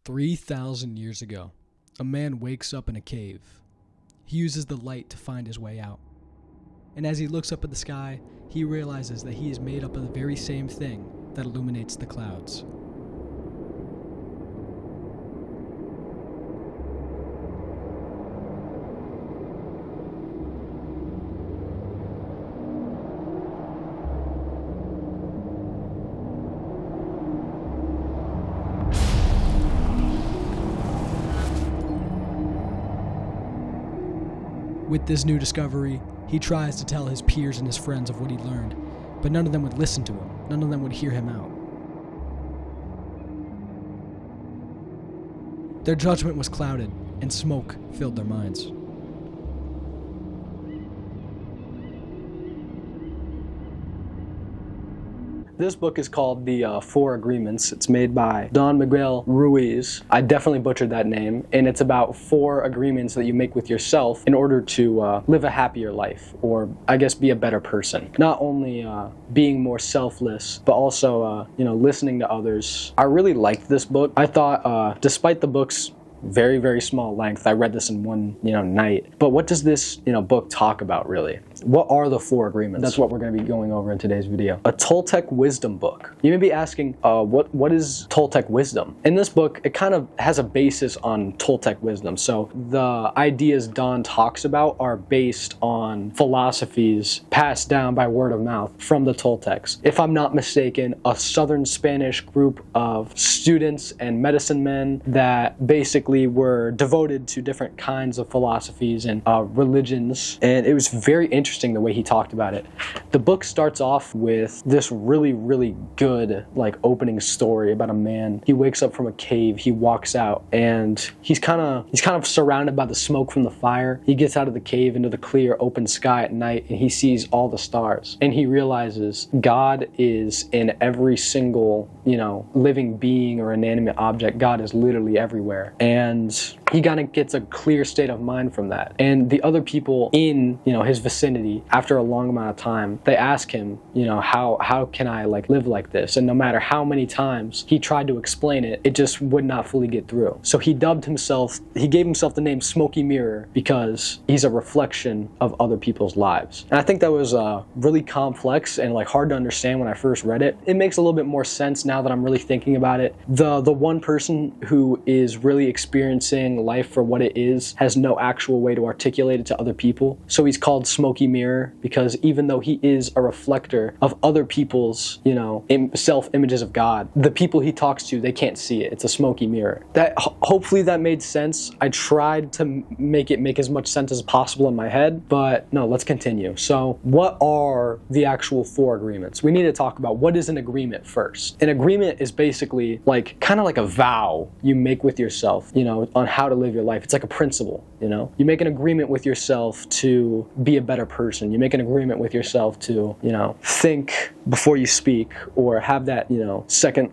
3,000 years ago, a man wakes up in a cave. He uses the light to find his way out. And as he looks up at the sky, he realizes that he is made up of the very same thing that illuminates the clouds. With this new discovery, he tries to tell his peers and his friends of what he learned, but none of them would listen to him. None of them would hear him out. Their judgment was clouded, and smoke filled their minds. This book is called The Four Agreements. It's made by Don Miguel Ruiz. I definitely butchered that name. And it's about 4 agreements that you make with yourself in order to live a happier life, or I guess be a better person. Not only being more selfless, but also listening to others. I really liked this book. I thought, despite the book's very, very small length, I read this in one night. But what does this book talk about, really? What are the 4 agreements? That's what we're going to be going over in today's video. A Toltec wisdom book. You may be asking, what is Toltec wisdom? In this book, it kind of has a basis on Toltec wisdom. So the ideas Don talks about are based on philosophies passed down by word of mouth from the Toltecs. If I'm not mistaken, a southern Spanish group of students and medicine men that basically were devoted to different kinds of philosophies and religions. And it was very interesting the way he talked about it. The book starts off with this really, really good opening story about a man. He wakes up from a cave, he walks out, and he's kind of surrounded by the smoke from the fire. He gets out of the cave into the clear open sky at night, and he sees all the stars. And he realizes God is in every single living being or inanimate object. God is literally everywhere. And he kind of gets a clear state of mind from that. And the other people in his vicinity, after a long amount of time, they ask him, how can I live like this? And no matter how many times he tried to explain it, it just would not fully get through. So he gave himself the name Smoky Mirror because he's a reflection of other people's lives. And I think that was really complex and hard to understand when I first read it. It makes a little bit more sense now that I'm really thinking about it. The one person who is really experiencing life for what it is has no actual way to articulate it to other people. So he's called Smoky Mirror because even though he is a reflector of other people's, self-images of God, the people he talks to, they can't see it. It's a smoky mirror. Hopefully that made sense. I tried to make it make as much sense as possible in my head, but no, let's continue. So what are the actual 4 agreements? We need to talk about what is an agreement first. An agreement is basically kind of like a vow you make with yourself, on how to live your life. It's like a principle, You make an agreement with yourself to be a better person. You make an agreement with yourself to, think before you speak, or have that, second,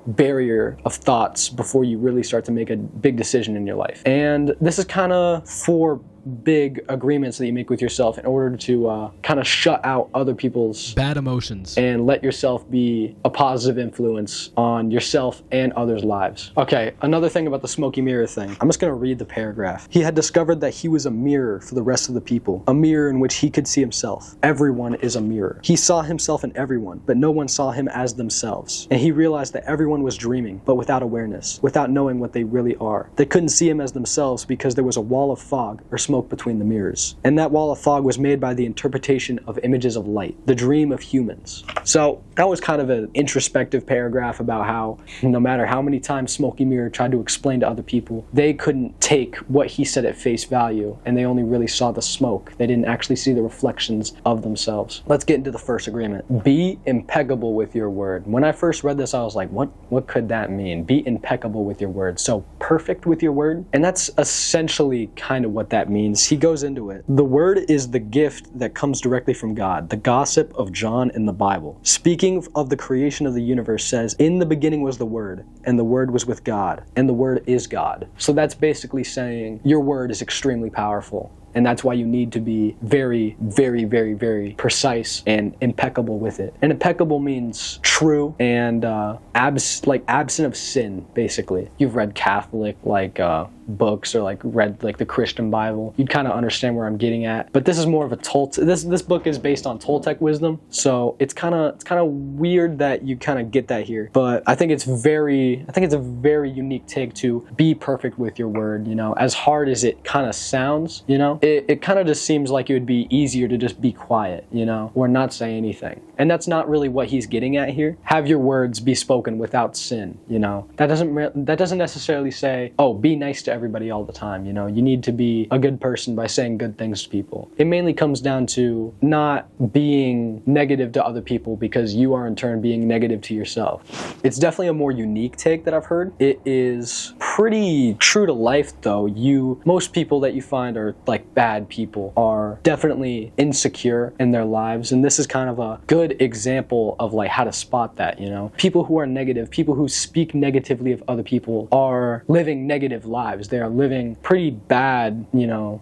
barrier of thoughts before you really start to make a big decision in your life. And this is kind of 4 big agreements that you make with yourself in order to kind of shut out other people's bad emotions and let yourself be a positive influence on yourself and others' lives. Okay, another thing about the smoky mirror thing. I'm just going to read the paragraph. He had discovered that he was a mirror for the rest of the people, a mirror in which he could see himself. Everyone is a mirror. He saw himself in everyone, but no one saw him as themselves. And he realized that everyone was dreaming, but without awareness, without knowing what they really are. They couldn't see him as themselves because there was a wall of fog or smoke between the mirrors. And that wall of fog was made by the interpretation of images of light, the dream of humans. So that was kind of an introspective paragraph about how no matter how many times Smoky Mirror tried to explain to other people, they couldn't take what he said at face value, and they only really saw the smoke. They didn't actually see the reflections of themselves. Let's get into the first agreement. Be impeccable with your word. When I first read this, I was like, what could that mean? Be impeccable with your word. So perfect with your word? And that's essentially kind of what that means. He goes into it. The word is the gift that comes directly from God, the gossip of John in the Bible. Speaking of the creation of the universe says, in the beginning was the Word, and the Word was with God, and the Word is God. So that's basically saying your word is extremely powerful. And that's why you need to be very, very, very, very precise and impeccable with it. And impeccable means true and absent of sin, basically. You've read Catholic books or read the Christian Bible, you'd kind of understand where I'm getting at. But this is more of a this book is based on Toltec wisdom, so it's kind of weird that you kind of get that here. But I think it's a very unique take to be perfect with your word. As hard as it kind of sounds, it kind of just seems like it would be easier to just be quiet, or not say anything. And that's not really what he's getting at here. Have your words be spoken without sin. That doesn't necessarily say, oh, be nice to everybody all the time. You need to be a good person by saying good things to people. It mainly comes down to not being negative to other people because you are in turn being negative to yourself. It's definitely a more unique take that I've heard. It is pretty true to life though. Most people that you find are bad people are definitely insecure in their lives, and this is kind of a good example of how to spot that. People who are negative, people who speak negatively of other people are living negative lives. They are living pretty bad,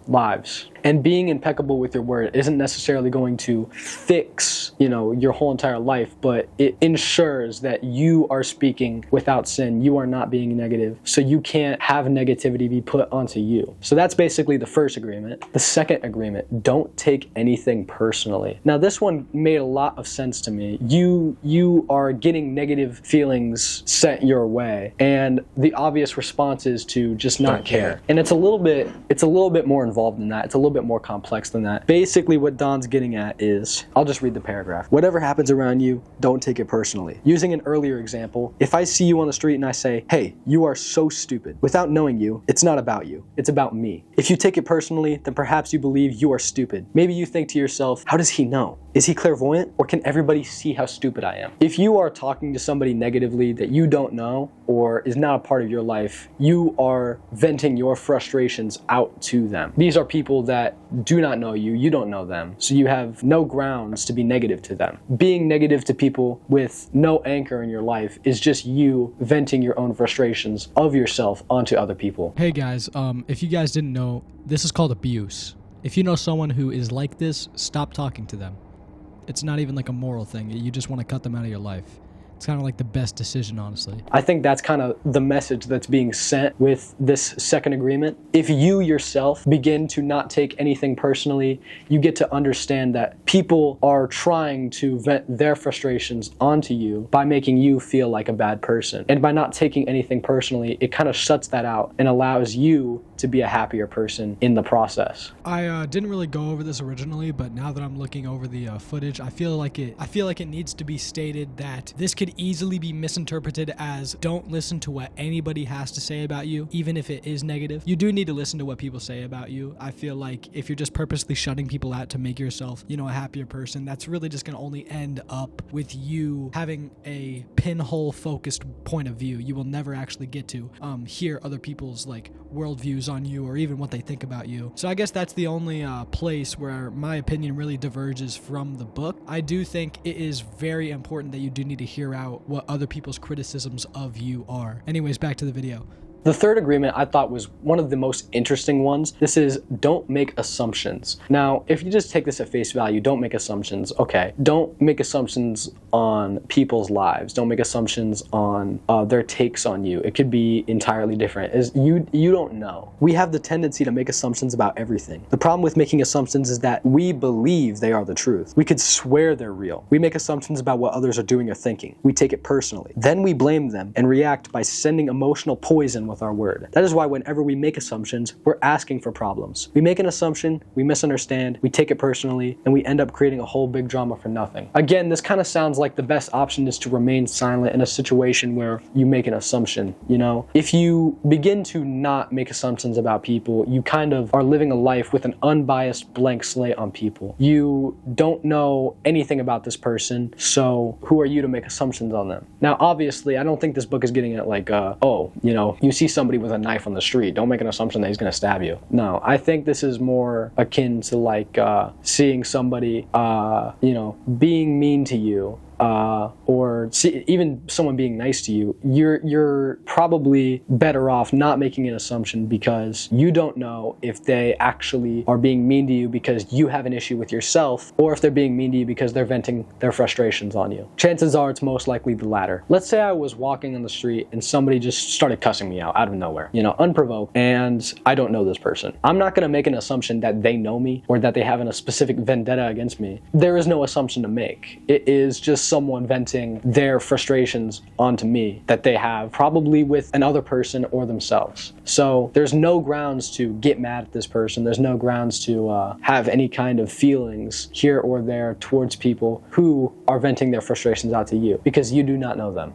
lives. And being impeccable with your word isn't necessarily going to fix, your whole entire life, but it ensures that you are speaking without sin. You are not being negative, so you can't have negativity be put onto you. So that's basically the first agreement. The second agreement, don't take anything personally. Now this one made a lot of sense to me. You are getting negative feelings sent your way, and the obvious response is to just not care. And it's a little bit more involved than that. It's a little bit more complex than that. Basically what Don's getting at is, I'll just read the paragraph. Whatever happens around you, don't take it personally. Using an earlier example, if I see you on the street and I say, hey, you are so stupid, without knowing you, it's not about you, it's about me. If you take it personally, then perhaps you believe you are stupid. Maybe you think to yourself, how does he know? Is he clairvoyant, or can everybody see how stupid I am? If you are talking to somebody negatively that you don't know or is not a part of your life, you are venting your frustrations out to them. These are people that do not know you, you don't know them, so you have no grounds to be negative to them. Being negative to people with no anchor in your life is just you venting your own frustrations of yourself onto other people. Hey guys, if you guys didn't know, this is called abuse. If you know someone who is like this, stop talking to them. It's not even a moral thing. You just want to cut them out of your life. It's kind of the best decision, honestly. I think that's kind of the message that's being sent with this second agreement. If you yourself begin to not take anything personally, you get to understand that people are trying to vent their frustrations onto you by making you feel like a bad person. And by not taking anything personally, it kind of shuts that out and allows you to be a happier person in the process. I didn't really go over this originally, but now that I'm looking over the footage, I feel like it needs to be stated that this could easily be misinterpreted as don't listen to what anybody has to say about you, even if it is negative. You do need to listen to what people say about you. I feel like if you're just purposely shutting people out to make yourself, a happier person, that's really just going to only end up with you having a pinhole focused point of view. You will never actually get to hear other people's worldviews on you or even what they think about you. So I guess that's the only place where my opinion really diverges from the book. I do think it is very important that you do need to hear out what other people's criticisms of you are. Anyways, back to the video. The third agreement I thought was one of the most interesting ones. This is don't make assumptions. Now, if you just take this at face value, don't make assumptions. Okay, don't make assumptions on people's lives. Don't make assumptions on their takes on you. It could be entirely different. You don't know. We have the tendency to make assumptions about everything. The problem with making assumptions is that we believe they are the truth. We could swear they're real. We make assumptions about what others are doing or thinking. We take it personally. Then we blame them and react by sending emotional poison with our word. That is why whenever we make assumptions, we're asking for problems. We make an assumption, we misunderstand, we take it personally, and we end up creating a whole big drama for nothing. Again, this kind of sounds like the best option is to remain silent in a situation where you make an assumption, If you begin to not make assumptions about people, you kind of are living a life with an unbiased blank slate on people. You don't know anything about this person, so who are you to make assumptions on them? Now, obviously, I don't think this book is getting at you see somebody with a knife on the street, don't make an assumption that he's going to stab you. No, I think this is more akin to seeing somebody, being mean to you or even someone being nice to you, you're probably better off not making an assumption, because you don't know if they actually are being mean to you because you have an issue with yourself, or if they're being mean to you because they're venting their frustrations on you. Chances are it's most likely the latter. Let's say I was walking on the street and somebody just started cussing me out of nowhere, unprovoked, and I don't know this person. I'm not going to make an assumption that they know me or that they have a specific vendetta against me. There is no assumption to make. It is just someone venting their frustrations onto me that they have probably with another person or themselves. So there's no grounds to get mad at this person. There's no grounds to have any kind of feelings here or there towards people who are venting their frustrations out to you, because you do not know them.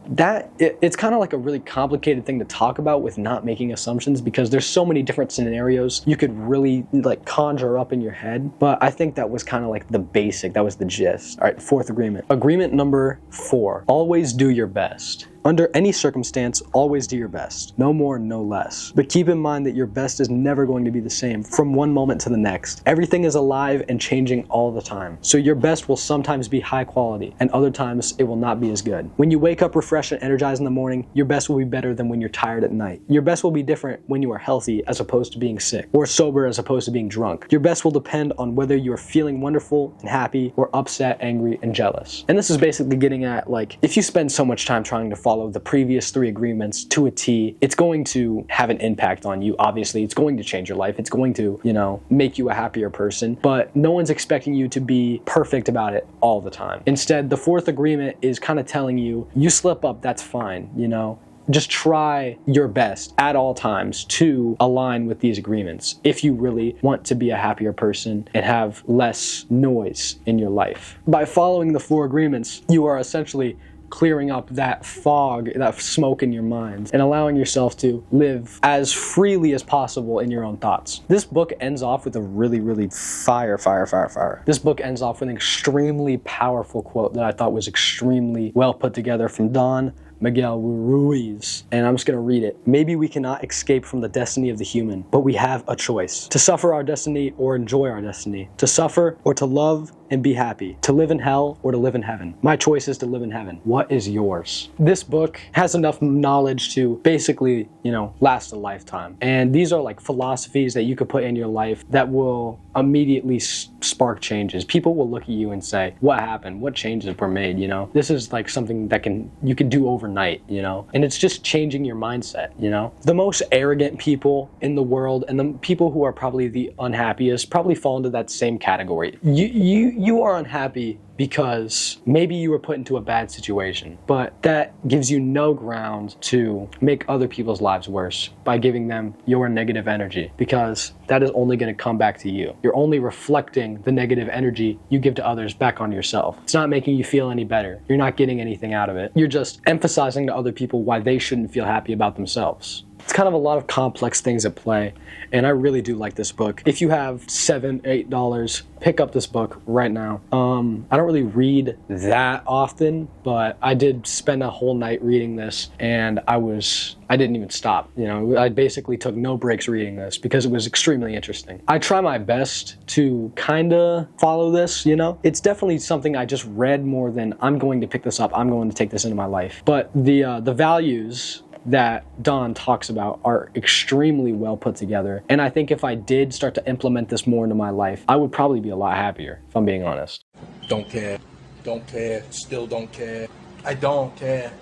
It's kind of like a really complicated thing to talk about with not making assumptions, because there's so many different scenarios you could really conjure up in your head. But I think that was kind of like the basic, that was the gist. All right, fourth agreement. Agreement number 4, always do your best. Under any circumstance, always do your best. No more, no less. But keep in mind that your best is never going to be the same from one moment to the next. Everything is alive and changing all the time. So your best will sometimes be high quality, and other times it will not be as good. When you wake up refreshed and energized in the morning, your best will be better than when you're tired at night. Your best will be different when you are healthy as opposed to being sick, or sober as opposed to being drunk. Your best will depend on whether you are feeling wonderful and happy, or upset, angry, and jealous. And this is basically getting at, if you spend so much time trying to follow the previous 3 agreements to a T, it's going to have an impact on you. Obviously, it's going to change your life. It's going to, make you a happier person, but no one's expecting you to be perfect about it all the time. Instead, the 4th agreement is kind of telling you, you slip up, that's fine, Just try your best at all times to align with these agreements if you really want to be a happier person and have less noise in your life. By following the 4 agreements, you are essentially clearing up that fog, that smoke in your mind, and allowing yourself to live as freely as possible in your own thoughts. This book ends off with a really, really fire. This book ends off with an extremely powerful quote that I thought was extremely well put together from Don Miguel Ruiz, and I'm just going to read it. Maybe we cannot escape from the destiny of the human, but we have a choice: to suffer our destiny or enjoy our destiny, to suffer or to love and be happy, to live in hell or to live in heaven. My choice is to live in heaven. What is yours? This book has enough knowledge to basically, last a lifetime. And these are philosophies that you could put in your life that will immediately spark changes. People will look at you and say, what happened? What changes were made? This is something that you can do overnight, and it's just changing your mindset. The most arrogant people in the world and the people who are probably the unhappiest probably fall into that same category. You are unhappy because maybe you were put into a bad situation, but that gives you no ground to make other people's lives worse by giving them your negative energy, because that is only going to come back to you. You're only reflecting the negative energy you give to others back on yourself. It's not making you feel any better. You're not getting anything out of it. You're just emphasizing to other people why they shouldn't feel happy about themselves. It's kind of a lot of complex things at play, and I really do like this book. If you have $7, $8, pick up this book right now. I don't really read that often, but I did spend a whole night reading this, and I didn't even stop. I basically took no breaks reading this because it was extremely interesting. I try my best to kind of follow this, It's definitely something I just read more than I'm going to pick this up, I'm going to take this into my life. But the values that Don talks about are extremely well put together. And I think if I did start to implement this more into my life, I would probably be a lot happier, if I'm being honest. Don't care. Don't care. Still don't care. I don't care.